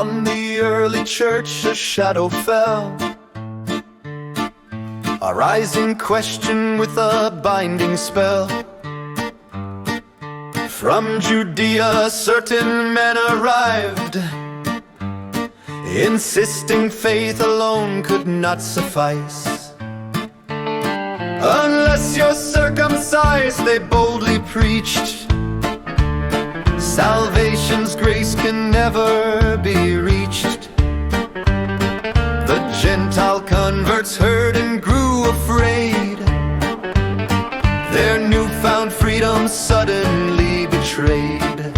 On the early church a shadow fell, a rising question with a binding spell. From Judea certain men arrived, insisting faith alone could not suffice. Unless you're circumcised, they boldly preached, salvation's grace can never be reached. The Gentile converts heard and grew afraid, their newfound freedom suddenly betrayed.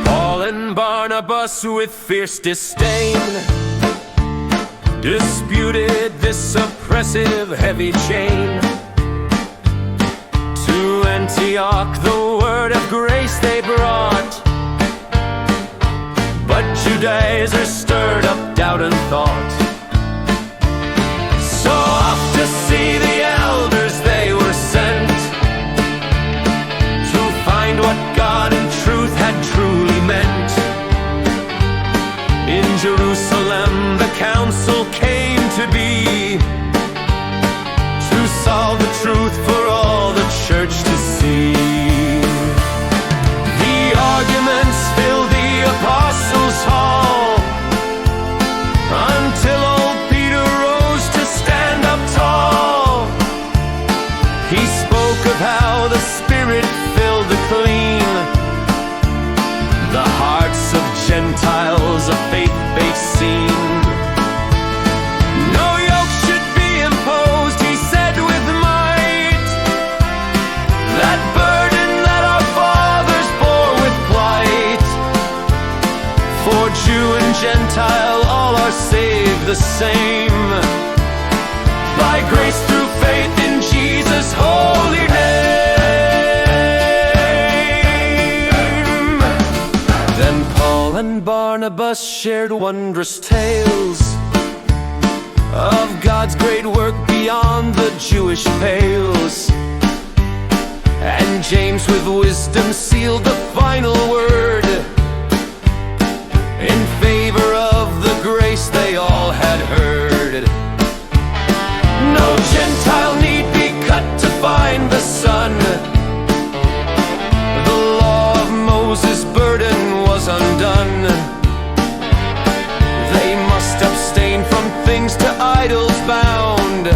Paul and Barnabas with fierce disdain disputed this oppressive heavy chain. To Antioch the word of grace they brought, but Judaizers stirred up doubt and thought. So off to see the elders they were sent, to find what God in truth had truly meant. In Jerusalem the council came to be, to solve the truth for all the church to see. The arguments filled the apostles' hall, until old Peter rose to stand up tall. He spoke of how the Spirit filled the clean, the hearts of Gentiles a faith-based scene. No yoke should be imposed, he said with might, that burden that our fathers bore with plight. For Jew and Gentile all are saved the same, by grace through faith in Jesus' holy name. Then Paul and Barnabas shared wondrous tales of God's great work beyond the Jewish pales. And James with wisdom sealed the final word, in favor of the grace they all had heard. No Gentile need be cut to find the Son, the law of Moses' burden was undone. They must abstain from things to idols bound,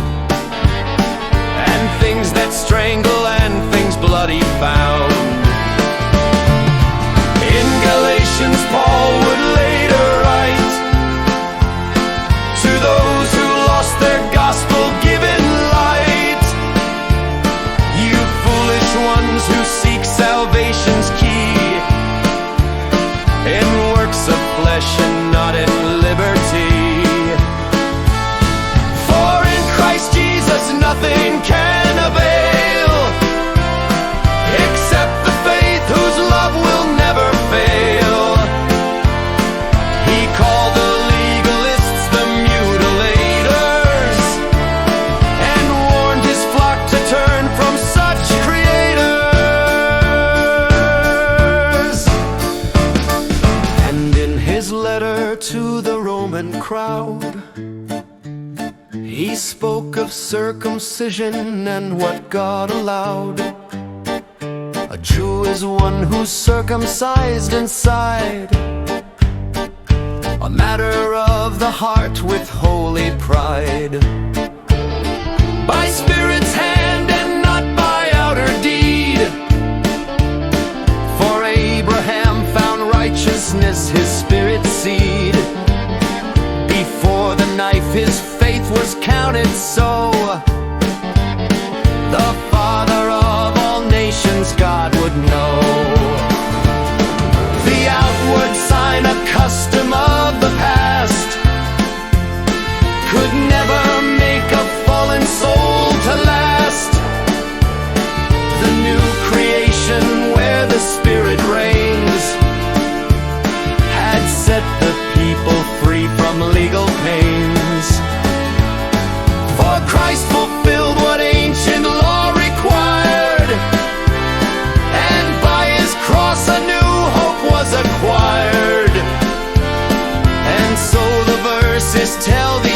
and things that strangle and things bloody found. In Galatians Paul would later write, to those who lost their gospel-given light, you foolish ones who seek salvation's key in works of flesh and not in liberty. For in Christ Jesus nothing can avail, except the faith whose love will never fail. He called the legalists the mutilators, and warned his flock to turn from such creators. And in his letter to the Roman crowd, he spoke of circumcision and what God allowed. A Jew is one who's circumcised inside, a matter of the heart with holy pride, by Spirit's hand and not by outer deed. For Abraham found righteousness, his Spirit's seed. Before the knife his faith was counted so, the Father of all nations God would know. The outward sign, a custom of the past, could never make a fallen soul to last. Moses, tell the